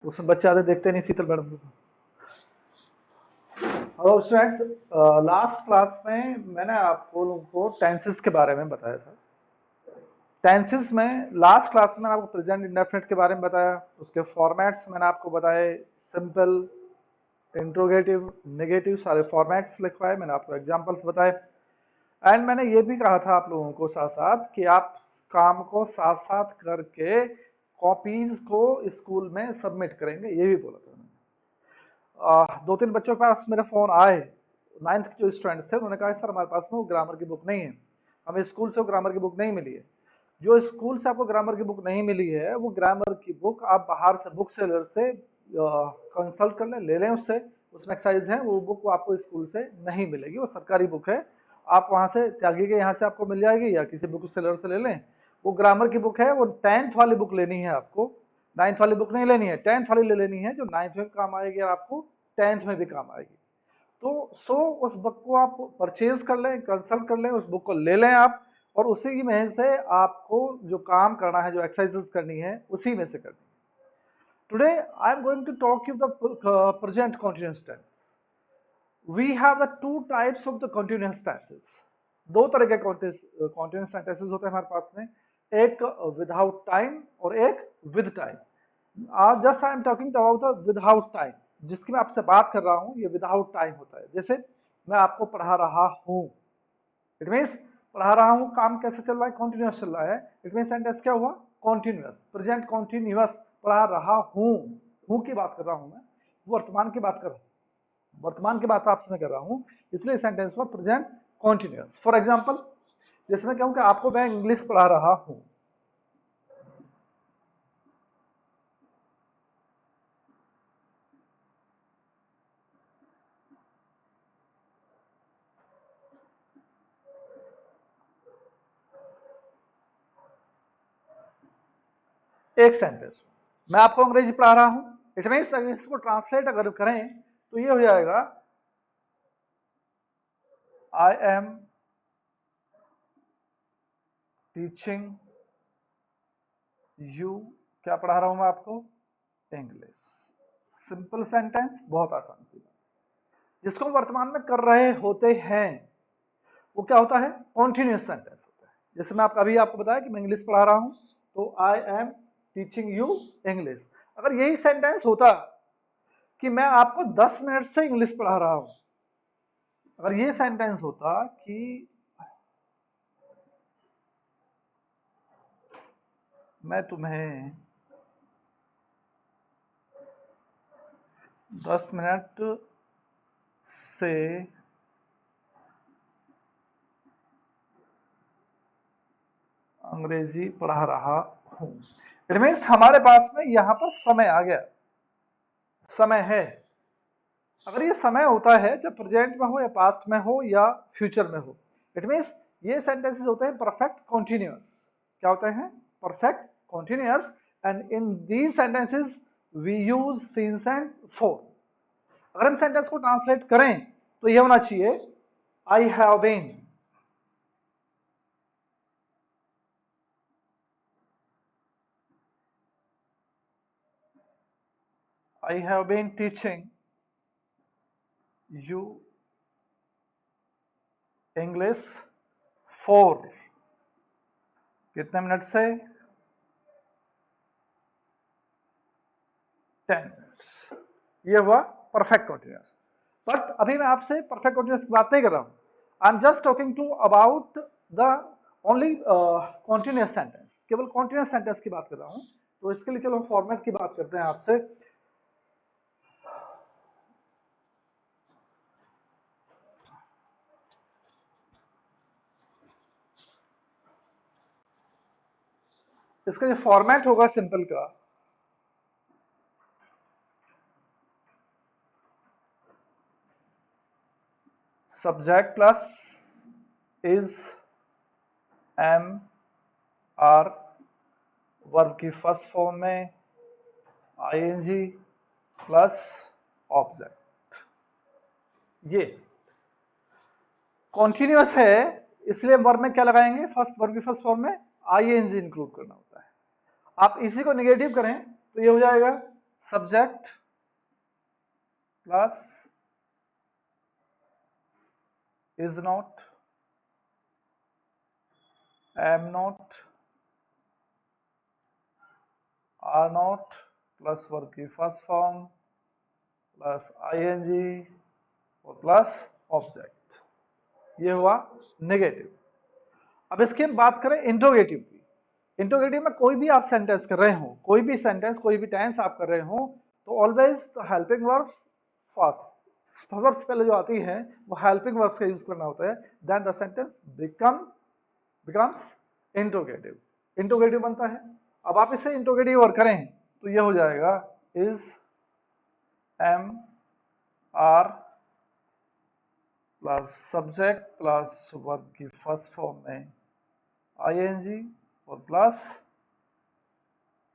उसमें बच्चे आते देखते नहीं शीतल मैडम को। हेलो स्टूडेंट्स, लास्ट क्लास में मैंने आपको लोगों को टेंसेस के बारे में बताया था। टेंसेस में लास्ट क्लास में मैंने आपको प्रेजेंट इंडेफिनिट के बारे में बताया, उसके फॉर्मेट्स मैंने आपको बताए, सिंपल, इंट्रोगेटिव, नेगेटिव, सारे फॉर्मेट्स लिखवाए, मैंने आपको एग्जांपल्स बताए। एंड मैंने ये भी कहा था आप लोगों को साथ साथ कि आप काम को साथ साथ करके कॉपीज को स्कूल में सबमिट करेंगे, ये भी बोला था मैंने। दो तीन बच्चों के पास मेरे फोन आए, 9th के जो स्टूडेंट थे, उन्होंने कहा सर हमारे पास में वो ग्रामर की बुक नहीं है, हमें स्कूल से वो ग्रामर की बुक नहीं मिली है। जो स्कूल से आपको ग्रामर की बुक नहीं मिली है, वो ग्रामर की बुक आप बाहर से बुक सेलर से कंसल्ट कर लें, ले लें उससे, उसमें एक्सरसाइज है, वो बुक आपको स्कूल से नहीं मिलेगी, वो सरकारी बुक है, आप वहां से त्यागी के यहाँ से आपको मिल जाएगी या किसी बुक सेलर से ले लें। वो ग्रामर की बुक है, वो 10th वाली बुक लेनी है आपको, 9th वाली बुक नहीं लेनी है, 10th वाली ले लेनी है, जो 9th में भी काम आएगी और आपको 10th में भी काम आएगी। तो उस बुक को आप परचेज कर लें, कंसल्ट कर लें, उस बुक को ले लें आप, और उसी में से आपको जो काम करना है, जो एक्सरसाइजेस करनी है, उसी में से करनी है। Today I am going to talk you the present continuous tense. We have the two types of the continuous tenses. दो तरह के कंटीन्यूअस टेंसेस होते हैं हमारे पास में, एक विदाउट टाइम और एक विद टाइम। आज just I am talking about the without time, जिसकी मैं आपसे बात कर रहा हूं, ये विदाउट टाइम होता है। जैसे मैं आपको पढ़ा रहा हूं, इट मीन्स पढ़ा रहा हूं, काम कैसे चल रहा है, कॉन्टिन्यूअस चल रहा है, इट मीन्स सेंटेंस क्या हुआ, कॉन्टिन्यूअस, प्रेजेंट कॉन्टिन्यूअस, पढ़ा रहा हूं की बात कर रहा हूं मैं, वर्तमान की बात कर रहा हूं, वर्तमान की बात आपसे मैं कर रहा हूं, इसलिए सेंटेंस हुआ प्रेजेंट कॉन्टिन्यूअस। फॉर एग्जाम्पल, जैसे मैं कहूं कि आपको मैं इंग्लिश पढ़ा रहा हूं, एक सेंटेंस, मैं आपको अंग्रेजी पढ़ा रहा हूं, इट मीन्स इसको ट्रांसलेट अगर करें तो ये हो जाएगा, आई एम टीचिंग यू, क्या पढ़ा रहा हूं मैं आपको, इंग्लिश। सिंपल सेंटेंस, बहुत आसान सी बात। जिसको हम वर्तमान में कर रहे होते हैं वो क्या होता है, कॉन्टिन्यूस सेंटेंस होता है। जैसे मैं अभी आपको बताया कि मैं इंग्लिश पढ़ा रहा हूं, तो I am teaching you English. अगर यही सेंटेंस होता कि मैं आपको 10 मिनट से इंग्लिश पढ़ा रहा हूं, अगर ये सेंटेंस होता कि मैं तुम्हें 10 मिनट से अंग्रेजी पढ़ा रहा हूं, इट मीन्स हमारे पास में यहां पर समय आ गया, समय है। अगर ये समय होता है जब प्रेजेंट में हो या पास्ट में हो या फ्यूचर में हो, इट मीन्स ये सेंटेंसेस होते हैं परफेक्ट कॉन्टिन्यूअस। क्या होते हैं, perfect continuous. And in these sentences we use since and for. अगर हम सेंटेंस को ट्रांसलेट करें तो ये होना चाहिए, I have been, I have been teaching you English for, कितने मिनट से, 10 मिनट्स। ये हुआ परफेक्ट कॉन्टिन्यूअस। बट अभी मैं आपसे परफेक्ट कॉन्टिन्यूअस की बात नहीं कर रहा हूं, I am just talking to about the only continuous sentence, केवल कॉन्टिन्यूअस सेंटेंस की बात कर रहा हूं। तो इसके लिए चलो फॉर्मेट की बात करते हैं आपसे। इसका जो फॉर्मेट होगा सिंपल का, subject plus is am are, verb की फर्स्ट फॉर्म में आईएनजी प्लस ऑब्जेक्ट। ये कॉन्टिन्यूअस है, इसलिए वर्ब में क्या लगाएंगे, फर्स्ट वर्ब की फर्स्ट फॉर्म में आईएनजी इंक्लूड करना होता है। आप इसी को निगेटिव करें तो ये हो जाएगा, subject plus is not, am not, are not plus verb की फर्स्ट फॉर्म प्लस आईएनजी और प्लस ऑब्जेक्ट। ये हुआ नेगेटिव। अब इसकी हम बात करें इंट्रोगेटिव की। इंट्रोगेटिव में कोई भी आप सेंटेंस कर रहे हो, कोई भी सेंटेंस, कोई भी टेंस आप कर रहे हो, तो ऑलवेज हेल्पिंग वर्ब्स फर्स्ट, सबसे पहले जो आती है वो हेल्पिंग वर्ब्स का यूज करना होता है, then the sentence becomes interrogative, interrogative बनता है। अब आप इसे इंट्रोगेटिव और करें तो ये हो जाएगा is am are plus subject plus verb की फर्स्ट फॉर्म में आईएनजी और प्लस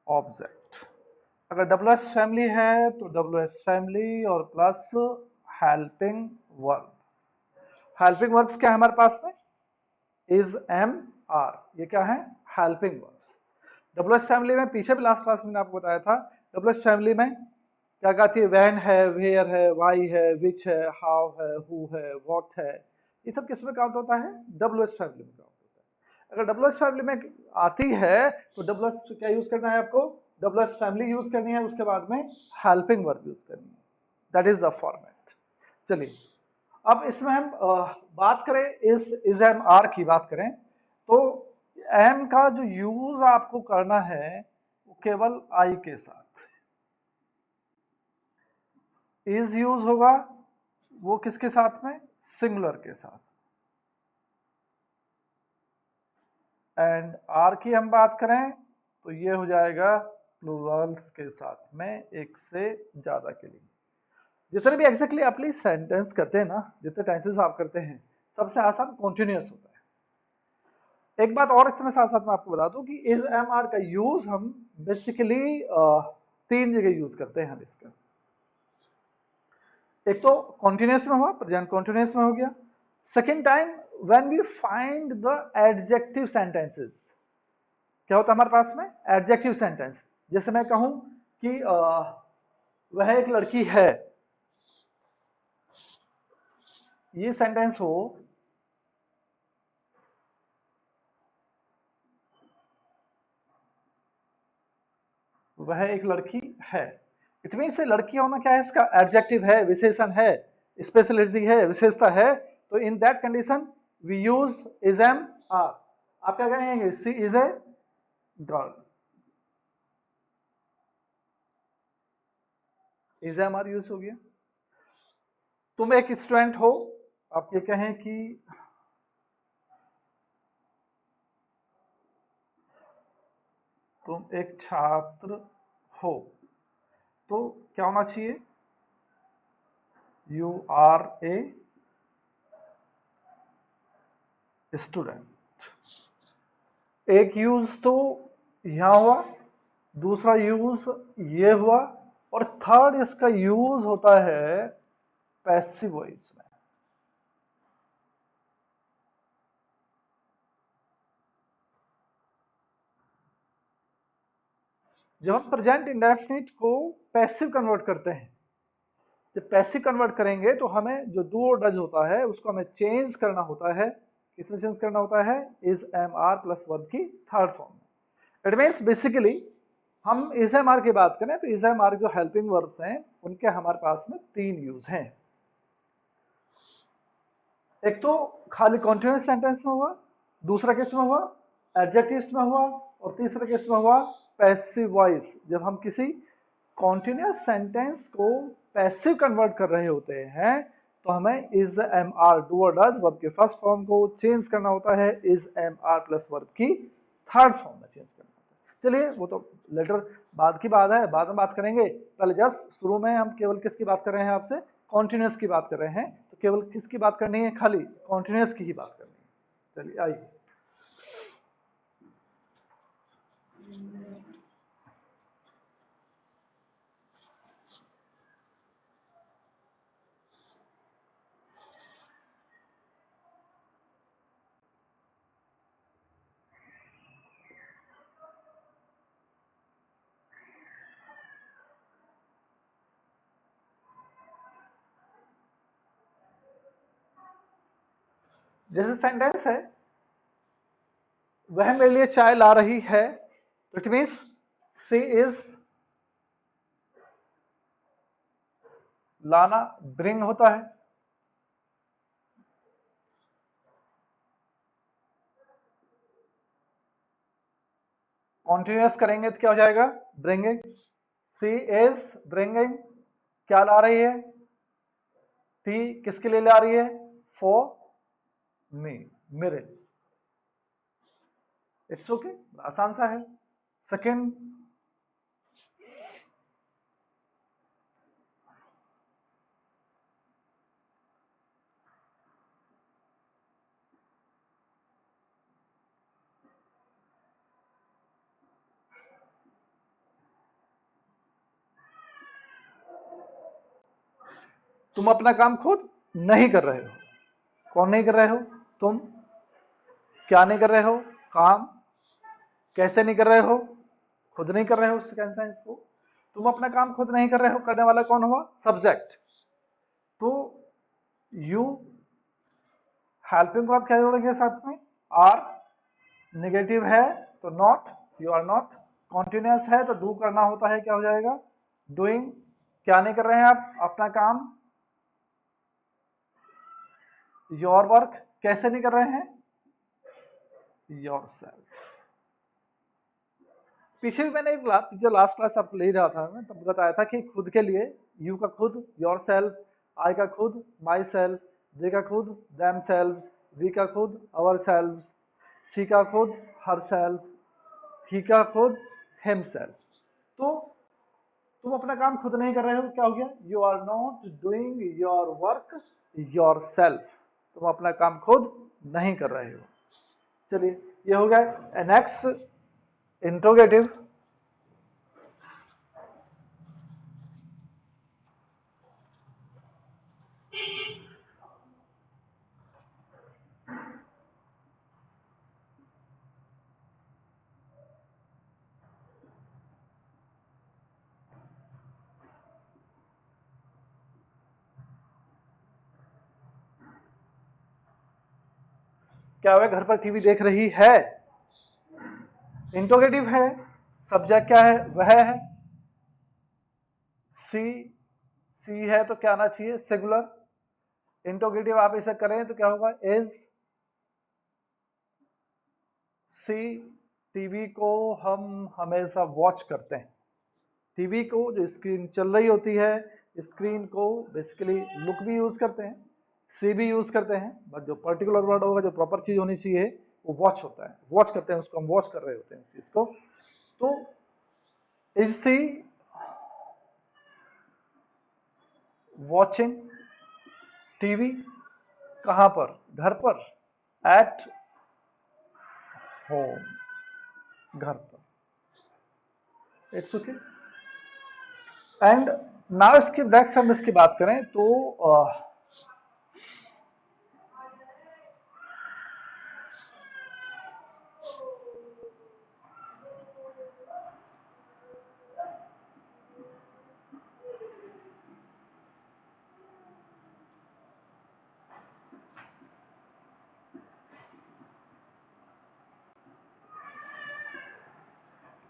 ऑब्जेक्ट। अगर डब्ल्यूएस फैमिली है तो डब्ल्यूएस फैमिली और plus helping verb. Helping verbs क्या है हमारे पास में? इज एम आर, ये क्या है? Helping verbs. डब्ल्यूएस फैमिली में पीछे भी लास्ट क्लास में आपको बताया था, डब्ल्यूएस फैमिली में क्या कहती है? वैन है, वेयर है, वाई है, विच है, हाउ है, हु है, व्हाट है, ये सब किस में काउंट होता है? डब्ल्यूएस फैमिली में काउंट होता है। अगर डब्ल्यूएस फैमिली में आती है तो डब्ल्यूएस क्या यूज करना है आपको? डब्ल्यूएस फैमिली यूज करनी है, उसके बाद में हेल्पिंग वर्ब यूज करनी है। That is the format. चलिए अब इसमें हम बात करें इज एम आर की बात करें तो एम का जो यूज आपको करना है वो केवल आई के साथ। इज यूज होगा वो किसके साथ में? सिंगुलर के साथ। एंड आर की हम बात करें तो ये हो जाएगा प्लूरल्स के साथ में, एक से ज्यादा के लिए। जितने भी एग्जैक्टली अपनी सेंटेंस करते हैं ना, जितने टेंसेस आप करते हैं, सबसे आसान कॉन्टिन्यूअस होता है। एक बात और इसमें साथ साथ मैं आपको बता दूं कि इज एम आर का यूज हम बेसिकली 3 जगह यूज करते हैं हम इसका। एक तो कॉन्टिन्यूअस में हुआ, प्रेजेंट कॉन्टिन्यूअस में हो गया। Second time when we find the adjective sentences, क्या होता है हमारे पास में? Adjective sentence. जैसे मैं कहूं कि वह एक लड़की है, ये सेंटेंस हो, वह एक लड़की है, इट मीन से लड़की होना क्या है? इसका एडजेक्टिव है, विशेषण है, स्पेशलिटी है, विशेषता है। तो in that condition we use is am are. आप क्या कहेंगे? She is a girl, is am are use हो गया। तुम एक स्टूडेंट हो, आप ये कहें कि तुम एक छात्र हो, तो क्या होना चाहिए? You are a student. एक यूज तो यहां हुआ, दूसरा यूज ये हुआ, और थर्ड इसका यूज होता है पैसिव वॉइस में। जब हम प्रेजेंट इंडेफिनिट को पैसिव कन्वर्ट करते हैं, जब पैसिव कन्वर्ट करेंगे तो हमें जो डू और डज होता है उसको हमें चेंज करना होता है। किसमें चेंज करना होता है? Is am are plus verb की थर्ड फॉर्म में। इट मीन्स बेसिकली हम इज एम आर की बात करें तो इज एम आर जो हेल्पिंग वर्ब्स हैं उनके हमारे पास में 3 यूज हैं। एक तो खाली कॉन्टिन्यूअस सेंटेंस में हुआ, दूसरा केस में हुआ एडजेक्टिव्स में हुआ, और तीसरा केस में हुआ पैसिव वॉइस। जब हम किसी कॉन्टिन्यूअस सेंटेंस को पैसिव कन्वर्ट कर रहे होते हैं तो हमें इज एम आर डू और डज वर्ब के फर्स्ट फॉर्म को चेंज करना होता है is am are plus verb की थर्ड फॉर्म में चेंज करना होता है। चलिए वो तो लेटर बाद की बात है, बाद में बात करेंगे। पहले जस्ट शुरू में हम केवल किसकी बात कर रहे हैं? आपसे कॉन्टिन्यूअस की बात कर रहे हैं, तो केवल किसकी बात करनी है? खाली कॉन्टिन्यूअस की ही बात करनी है। चलिए आइए। जैसे सेंटेंस है, वह मेरे लिए चाय ला रही है, तो इट मीन्स शी इज, लाना ब्रिंग होता है। कॉन्टिन्यूअस करेंगे तो क्या हो जाएगा, ब्रिंगिंग। सी इज ब्रिंगिंग, क्या ला रही है, टी किसके लिए ला रही है, फॉर मी, मेरे। इट्स ओके, आसान सा है। सेकंड, तुम अपना काम खुद नहीं कर रहे हो। कौन नहीं कर रहे हो, तुम। क्या नहीं कर रहे हो, काम। कैसे नहीं कर रहे हो, खुद नहीं कर रहे हो सेकंड सेंस को। तुम अपना काम खुद नहीं कर रहे हो, करने वाला कौन हुआ, सब्जेक्ट। तो यू, हेल्पिंग वर्ब क्या जोड़ेंगे साथ में, आर। नेगेटिव है तो not, you are not. Continuous है तो डू करना होता है, क्या हो जाएगा, डूइंग। क्या नहीं कर रहे हैं आप, अपना काम, योर वर्क। कैसे नहीं कर रहे हैं, योर सेल्फ। पीछे भी मैंने एक जो लास्ट क्लास आपको ले रहा था मैं, तब बताया था कि खुद के लिए यू का खुद, योर सेल्फ। आई का खुद, माई सेल्फ। जे का खुद, दैम सेल्फ। वी का खुद, अवर सेल्फ। सी का खुद, हर सेल्फ। ही का खुद, हिम सेल्फ। तो तुम अपना काम खुद नहीं कर रहे हो, क्या हो गया, you are not doing your work yourself. तुम अपना काम खुद नहीं कर रहे हो। चलिए, ये हो गया। Next, interrogative. क्या वह घर पर टीवी देख रही है, इंट्रोगेटिव है। सब्जेक्ट क्या है, वह है। सी, सी है तो क्या आना चाहिए, सिंगुलर। इंट्रोगेटिव आप इसे करें तो क्या होगा, इज। सी, टीवी को हम हमेशा वॉच करते हैं। टीवी को, जो स्क्रीन चल रही होती है, स्क्रीन को बेसिकली लुक भी यूज करते हैं, सी भी यूज करते हैं, बट जो पर्टिकुलर वर्ड होगा, जो प्रॉपर चीज होनी चाहिए, वो वॉच होता है। वॉच करते हैं, उसको हम वॉच कर रहे होते हैं उस चीज को। तो इज सी वॉचिंग टीवी, कहां पर, घर पर, एट होम, घर पर। It's okay. एंड नाउ इसकी नेक्स्ट हम इसकी बात करें तो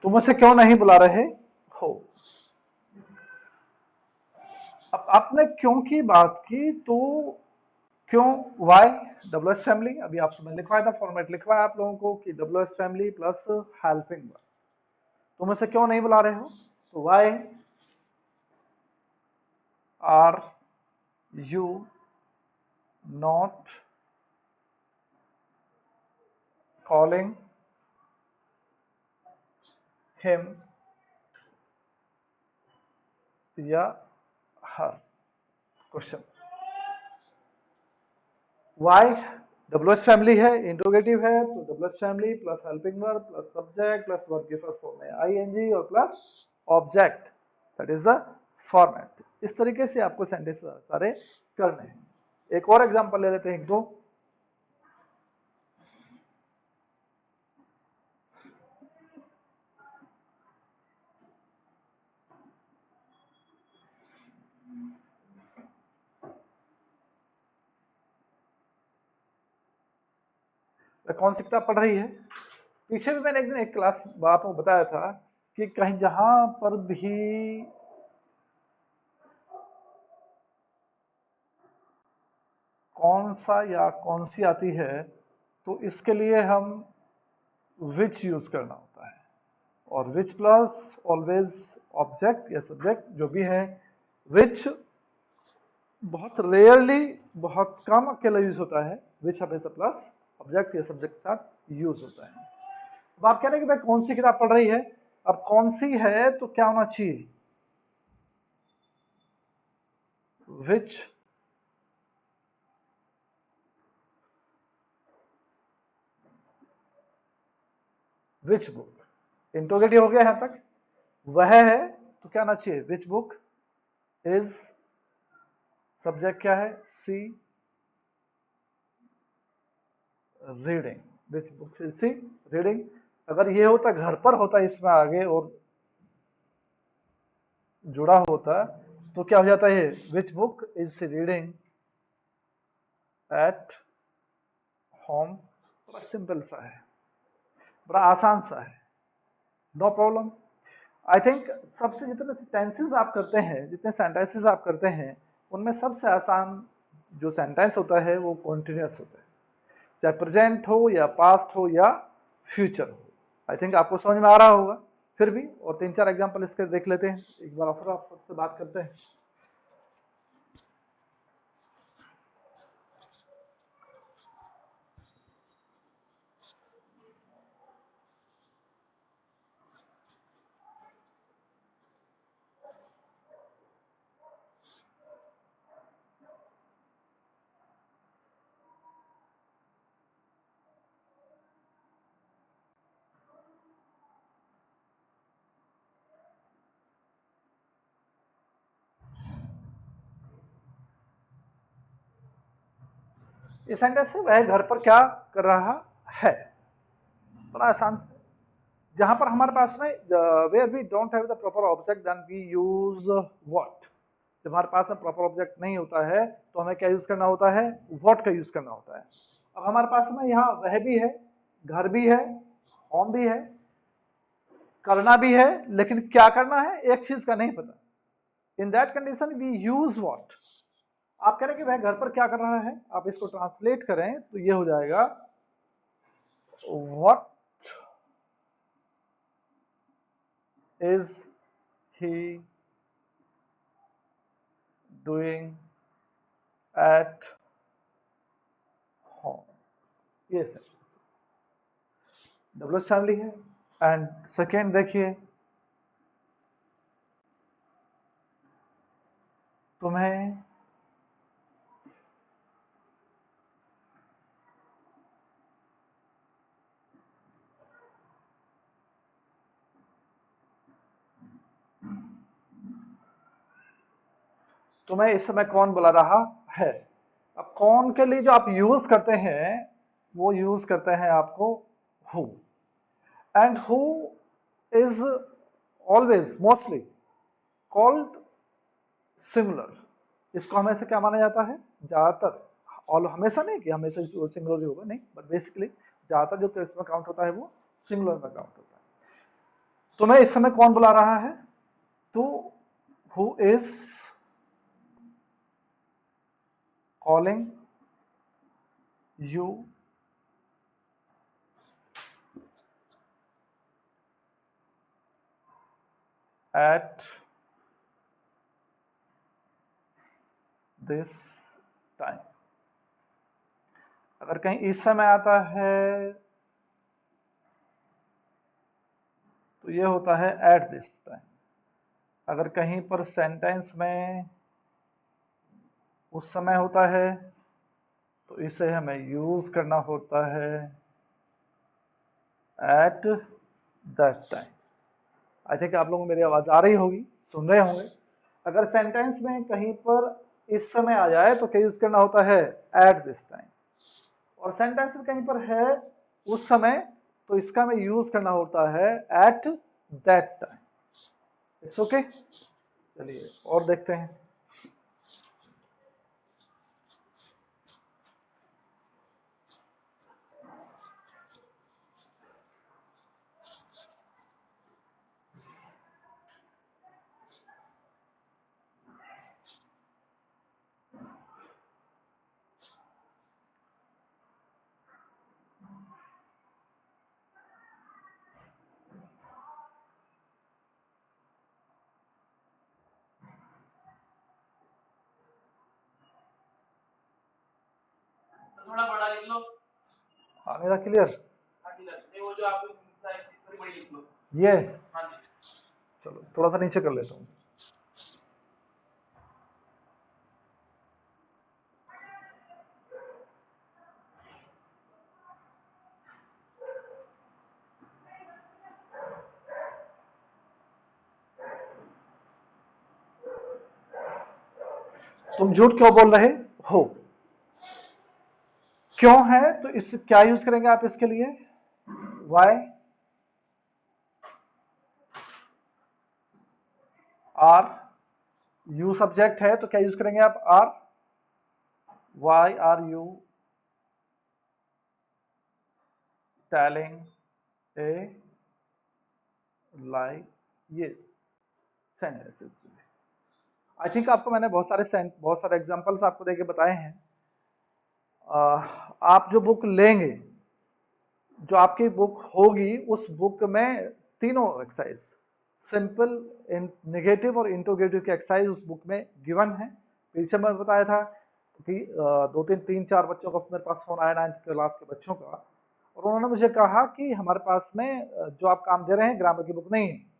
तुम मुझसे क्यों नहीं बुला रहे हो। अब आपने क्यों की बात की, तो क्यों, वाई, डब्ल्यू एस फैमिली। अभी आपसे मैंने लिखवाया था, फॉर्मेट लिखवाया आप लोगों को कि W S family plus helping verb. तुम मुझसे क्यों नहीं बुला रहे हो, तो why are you not calling him या her, question. Why, W S family है, इंट्रोगेटिव है, तो W S family plus helping verb plus subject plus verb के फर्स्ट फॉर्म में आई एन जी और plus object. That is the format. इस तरीके से आपको सेंटेंस सारे करने हैं। एक और एग्जांपल ले लेते हैं, एक दो। वह कौन सी किताब पढ़ रही है? पीछे भी मैंने एक दिन एक क्लास बात में बताया था कि कहीं जहां पर भी कौन सा या कौन सी आती है तो इसके लिए हम विच यूज करना होता है, और विच प्लस ऑलवेज ऑब्जेक्ट या सब्जेक्ट जो भी है। विच बहुत रेयरली, बहुत कम अकेला यूज होता है, विच हमेशा प्लस ऑब्जेक्ट या सब्जेक्ट के साथ यूज होता है। अब आप कह रहे हैं कि भाई कौन सी किताब पढ़ रही है, अब कौन सी है तो क्या होना चाहिए? विच विच बुक, इंट्रोगेटिव हो गया यहां तक, वह है तो क्या आना चाहिए? विच बुक इज, सब्जेक्ट क्या है? She, reading, which book is she reading. अगर ये होता, घर पर होता इसमें आगे और जुड़ा होता तो क्या हो जाता है? Which book is she reading at home. बड़ा सिंपल सा है, बड़ा आसान सा है, नो प्रॉब्लम। आई थिंक सबसे जितने टेंसेस आप करते हैं, जितने सेंटेंसेस आप करते हैं, उनमें सबसे आसान जो सेंटेंस होता है वो कॉन्टिन्यूअस होता है, चाहे प्रेजेंट हो या पास्ट हो या फ्यूचर हो। आई थिंक आपको समझ में आ रहा होगा। फिर भी और तीन चार एग्जांपल इसके देख लेते हैं, एक बार फिर आपसे बात करते हैं। इस सेंटेंस से वह घर पर क्या कर रहा है, बड़ा आसान। जहां पर हमारे पास में where we don't have the proper object then we use what. जब हमारे पास में प्रॉपर ऑब्जेक्ट नहीं होता है तो हमें क्या यूज करना होता है? व्हाट का यूज करना होता है। अब हमारे पास में यहाँ वह भी है, घर भी है, होम भी है, करना भी है, लेकिन क्या करना है एक चीज का नहीं पता। In that condition we use what. आप कह रहे हैं कि वह घर पर क्या कर रहा है, आप इसको ट्रांसलेट करें तो ये हो जाएगा what is he doing at home. ये डब्ल्यूएच फैमिली है। एंड सेकेंड देखिए, तुम्हें तुम्हें इस समय कौन बुला रहा है। अब कौन के लिए जो आप यूज करते हैं वो यूज करते हैं आपको who. And who is always mostly called singular. इसको हमेशा क्या माना जाता है? ज्यादातर, और हमेशा नहीं कि हमेशा सिंगुलर ही होगा, नहीं, बट बेसिकली ज्यादातर जो केस में काउंट होता है वो सिंगुलर में काउंट होता है। तुम्हें इस समय कौन बुला रहा है? तो who is calling you at this time. अगर कहीं इस समय आता है तो ये होता है एट दिस टाइम। अगर कहीं पर सेंटेंस में उस समय होता है तो इसे हमें यूज करना होता है at that time. I think आप लोगों को मेरी आवाज आ रही होगी, सुन रहे होंगे। अगर सेंटेंस में कहीं पर इस समय आ जाए तो क्या यूज करना होता है? At this time. और सेंटेंस में कहीं पर है उस समय तो इसका हमें यूज करना होता है at that time. It's okay. चलिए और देखते हैं। हाँ मेरा क्लियर। हाँ जी सर, नहीं वो जो आप साइड थोड़ी बड़ी लिख लो। ये हाँ जी। चलो थोड़ा सा नीचे कर लेता हूँ। तुम झूठ क्यों बोल रहे हो? क्यों है तो इस क्या यूज करेंगे आप इसके लिए? वाई आर यू सब्जेक्ट है तो क्या यूज करेंगे आप? Are. Why are you telling a lie? ये सेंटेंसेस। आई थिंक आपको मैंने बहुत सारे एग्जांपल्स आपको देके बताए हैं। आप जो बुक लेंगे, जो आपकी बुक होगी, उस बुक में तीनों एक्सरसाइज, सिंपल, नेगेटिव और इंट्रोगेटिव की एक्सरसाइज उस बुक में गिवन है। पीछे मैं बताया था कि दो तीन तीन चार बच्चों का मेरे पास फोन आया 9th क्लास के बच्चों का, और उन्होंने मुझे कहा कि हमारे पास में जो आप काम दे रहे हैं ग्रामर की बुक नहीं है।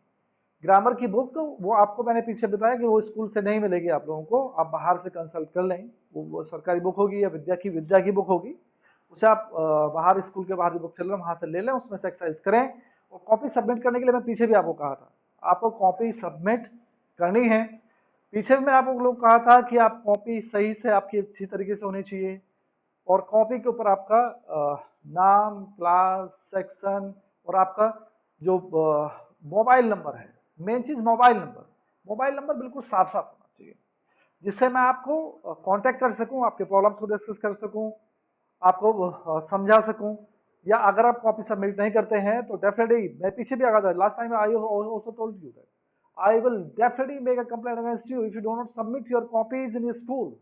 ग्रामर की बुक वो आपको मैंने पीछे बताया कि वो स्कूल से नहीं मिलेगी आप लोगों को, आप बाहर से कंसल्ट कर लें। वो सरकारी बुक होगी या विद्या की बुक होगी, उसे आप बाहर, स्कूल के बाहर जो बुक चल रहा है वहां से ले लें, उसमें से एक्सरसाइज करें। और कॉपी सबमिट करने के लिए मैं पीछे भी आपको कहा था, आपको कॉपी सबमिट करनी है। पीछे भी मैं आपको लोग कहा था कि आप कॉपी सही से आपकी अच्छी तरीके से होनी चाहिए, और कॉपी के ऊपर आपका नाम, क्लास, सेक्शन और आपका जो मोबाइल नंबर है, मेन चीज मोबाइल नंबर बिल्कुल साफ साफ होना चाहिए, जिससे मैं आपको कांटेक्ट कर सकूं, आपके प्रॉब्लम्स को डिस्कस कर सकूं, आपको समझा सकूं। या अगर आप कॉपी सबमिट नहीं करते हैं तो डेफिनेटली, मैं पीछे भी आ गया था last time, I also told you that I will definitely make a complaint against you if you do not submit your copies in school.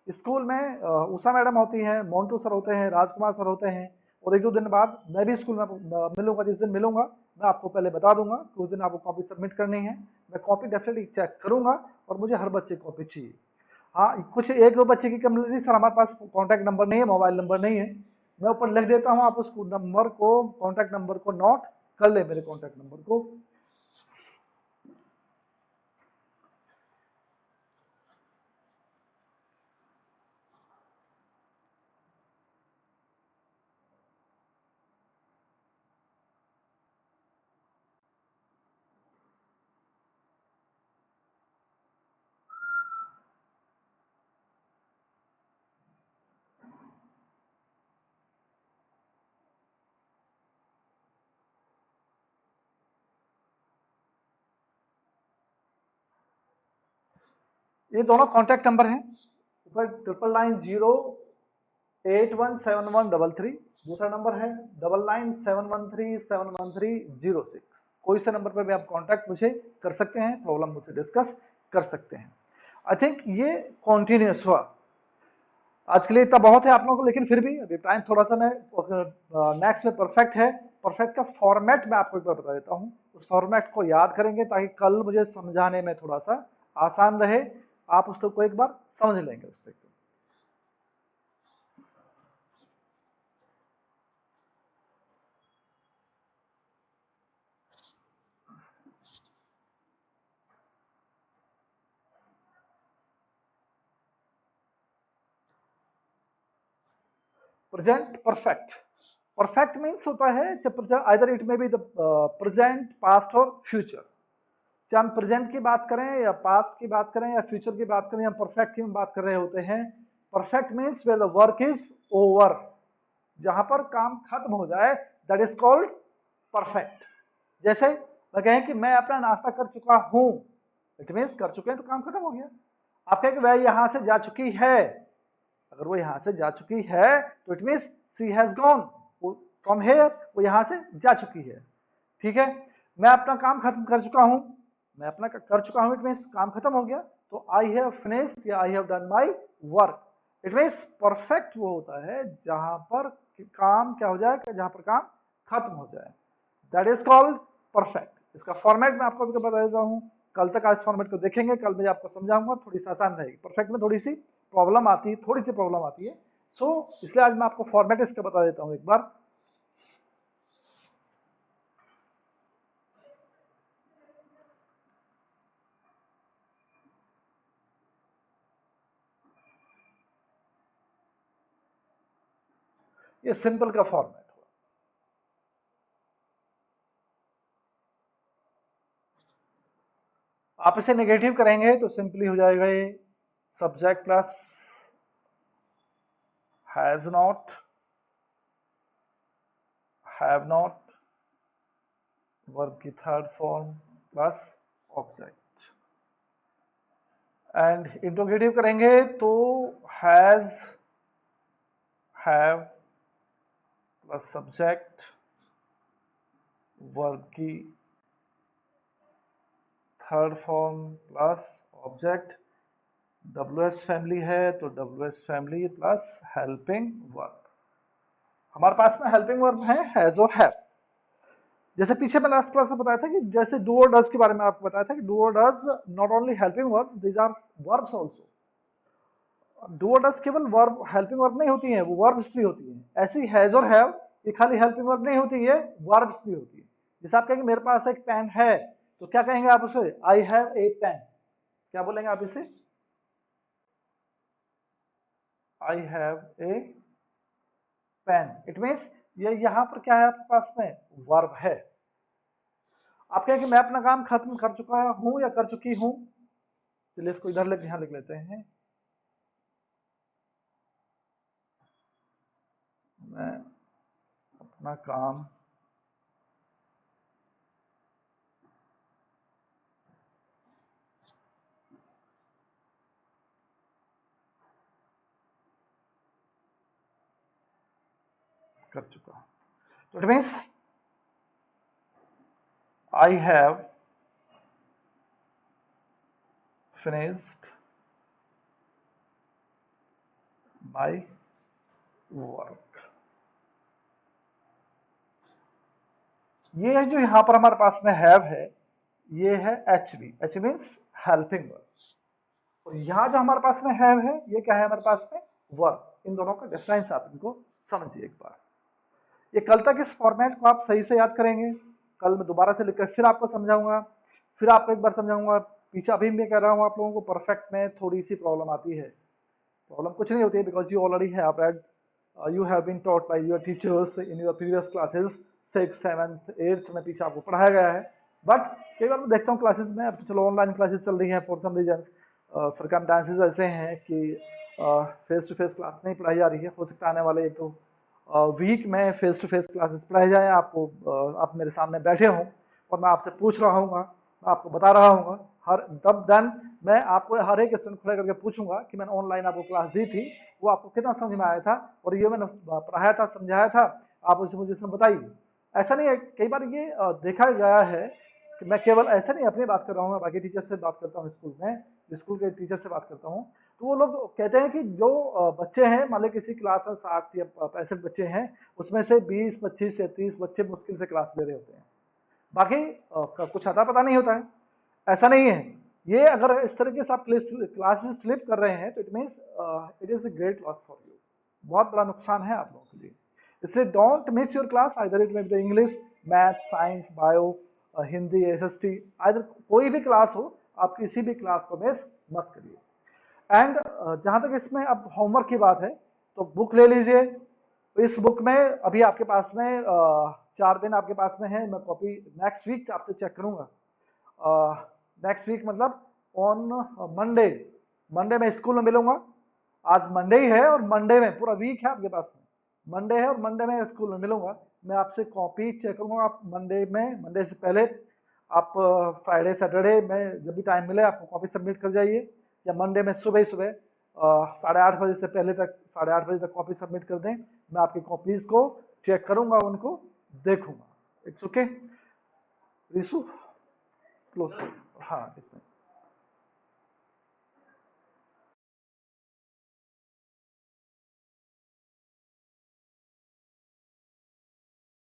School में उषा मैडम होती हैं, मोन्टू सर होते हैं, राजकुमार सर होते हैं, और एक दो दिन बाद मैं भी स्कूल में मिलूंगा। जिस दिन मिलूंगा मैं आपको पहले बता दूंगा कि उस दिन आपको कॉपी सबमिट करनी है। मैं कॉपी डेफिनेटली चेक करूंगा, और मुझे हर बच्चे की कॉपी चाहिए। हाँ, कुछ एक दो बच्चे की कंप्लेंट, सर हमारे पास कॉन्टैक्ट नंबर नहीं है, मोबाइल नंबर नहीं है, मैं ऊपर लिख देता हूँ, आप उस नंबर को, कॉन्टैक्ट नंबर को नोट कर ले, मेरे कॉन्टैक्ट नंबर को। ये दोनों कॉन्टैक्ट नंबर हैं, ऊपर 9990817133, दूसरा नंबर है 9997137130। कोई सा नंबर पर भी आप कांटेक्ट मुझे कर सकते हैं, प्रॉब्लम मुझसे डिस्कस कर सकते हैं। आई थिंक ये कॉन्टिन्यूस हुआ। आज के लिए इतना बहुत है आप लोगों को, लेकिन फिर भी अभी टाइम थोड़ा सा, मैं नेक्स्ट में परफेक्ट है, परफेक्ट का फॉर्मेट मैं आपको एक बार बता देता हूँ। उस फॉर्मेट को याद करेंगे ताकि कल मुझे समझाने में थोड़ा सा आसान रहे, आप उसको एक बार समझ लेंगे उससे। प्रेजेंट परफेक्ट, परफेक्ट मीन्स होता है either it may be the present, past और फ्यूचर। चाहे हम प्रेजेंट की बात करें या पास्ट की बात करें या फ्यूचर की बात करें, हम परफेक्ट की बात कर रहे होते हैं। Perfect means where the work is over, जहां पर काम खत्म हो जाए, दैट इज कॉल्ड परफेक्ट। जैसे मैं कहें कि मैं अपना नाश्ता कर चुका हूं, इट मीन्स कर चुके हैं तो काम खत्म हो गया। आप कहें कि वह यहां से जा चुकी है, अगर वो यहां से जा चुकी है तो it means she has gone from here, वो यहां से जा चुकी है। ठीक है, मैं अपना काम खत्म कर चुका हूं, मैं अपना कर चुका हूं, इट मीन्स काम खत्म हो गया, तो आई हैव फिनिश्ड या I have done my work. It means perfect वो होता है जहां पर काम क्या हो जाए, जहां पर काम खत्म हो जाए, दैट इज कॉल्ड परफेक्ट। इसका फॉर्मेट मैं आपको बता देता हूं, कल तक आज फॉर्मेट को देखेंगे, कल मैं आपको समझाऊंगा, थोड़ी सी आसान रहेगी। परफेक्ट में थोड़ी सी प्रॉब्लम आती है, थोड़ी सी प्रॉब्लम आती है, इसलिए आज मैं आपको फॉर्मेट इसका बता देता हूं एक बार। ये सिंपल का फॉर्मेट हुआ। आप इसे नेगेटिव करेंगे तो सिंपली हो जाएगा ये subject plus has not, have not, verb की third form plus object. And interrogative करेंगे तो has, have plus subject, verb की third form plus object. WS family है तो WS family plus helping verb. हमारे पास में हेल्पिंग वर्ब है हैज और हैव। जैसे पीछे मैं लास्ट क्लास में बताया था कि जैसे डू और डज के बारे में आपको बताया था कि डू और does not only helping verb, these are verbs also. Do और डज केवल वर्ब हेल्पिंग वर्ब नहीं होती हैं, वो वर्ब्स भी होती हैं। ऐसे ही हैज और हैव ये खाली हेल्पिंग वर्ब नहीं होती है, वर्ब्स भी होती है। जैसे आप कहेंगे मेरे पास एक पेन है तो क्या कहेंगे आप उसे? I have a pen. क्या बोलेंगे आप इसे? I have a pen. It means ये यहां पर क्या है आपके पास में? वर्ब है। आप कहें कि मैं अपना काम खत्म कर चुका हूं या कर चुकी हूं, चलिए इसको इधर लेके यहां लिख लेते हैं। मैं अपना काम कर चुका हूं। तो it means I have finished my work. ये जो यहां पर हमारे पास में हैव है, ये है HV। H means helping verb. और यहां जो हमारे पास में हैव है, ये क्या है हमारे पास में? वर्ब। इन दोनों का डिफरेंस आप इनको समझिए एक बार। ये कल तक इस फॉर्मेट को आप सही से याद करेंगे। कल मैं दोबारा से लिखकर फिर आपको समझाऊंगा, फिर आपको एक बार समझाऊंगा। पीछे अभी मैं कह रहा हूं आप लोगों को परफेक्ट में थोड़ी सी प्रॉब्लम आती है। प्रॉब्लम कुछ नहीं होती है because you already have read, you have been taught by your teachers in your previous classes, 6th 7th 8th में पीछे आपको पढ़ाया गया है। बट कई बार मैं देखता हूँ क्लासेस में, अब तो चलो ऑनलाइन क्लासेस चल रही हैं फॉर सम रीजन, सर्कमस्टेंसेस ऐसे हैं कि फेस टू फेस क्लास नहीं पढ़ाई जा रही है। हो सकता है आने वाले एक तो वीक में फेस टू फेस क्लासेस पढ़ाई जाए, आपको आप मेरे सामने बैठे हों और मैं आपसे पूछ रहा हूँ, मैं आपको बता रहा हूँ। हर तब देन मैं आपको हर एक क्वेश्चन खड़े करके पूछूंगा कि मैंने ऑनलाइन आपको क्लास दी थी, वो आपको कितना समझ में आया था और ये मैंने पढ़ाया था, समझाया था, आप उसे मुझे इसमें बताइए। ऐसा नहीं है, कई बार ये देखा गया है कि मैं केवल ऐसा नहीं अपनी बात कर रहा हूँ, मैं बाकी टीचर से बात करता हूँ, स्कूल में स्कूल के टीचर से बात करता हूँ, तो वो लोग कहते हैं कि जो बच्चे हैं, मान लो किसी क्लास में 60 या 65 बच्चे हैं, उसमें से 20 25 या 30 बच्चे मुश्किल से क्लास ले रहे होते हैं, बाकी कुछ अता पता नहीं होता है। ऐसा नहीं है। ये अगर इस तरीके से आप क्लासेस स्लिप कर रहे हैं तो it means it is a great loss for you. बहुत बड़ा नुकसान है आप लोगों के लिए। इसलिए don't miss your class, either it may be English, math, science, bio, Hindi, SST, either कोई भी क्लास हो, आप किसी भी क्लास को मिस मत करिए। एंड जहां तक इसमें अब होमवर्क की बात है, तो बुक ले लीजिए। इस बुक में अभी आपके पास में 4 दिन आपके पास में है। मैं कॉपी नेक्स्ट वीक आपसे चेक करूंगा। नेक्स्ट वीक मतलब ऑन मंडे, मंडे में स्कूल में मिलूंगा। आज मंडे ही है और मंडे में पूरा वीक है आपके पास में, मंडे है और मंडे में स्कूल में मिलूंगा। मैं आपसे कॉपी चेक करूंगा। आप मंडे में, मंडे से पहले आप फ्राइडे सैटरडे में जब भी टाइम मिले आपको कॉपी सबमिट कर जाइए, या मंडे में सुबह ही सुबह 8:30 बजे से पहले तक, 8:30 बजे तक कॉपी सबमिट कर दें। मैं आपकी कॉपीज को चेक करूंगा, उनको देखूंगा। It's okay Rishu, close. हाँ, इसमें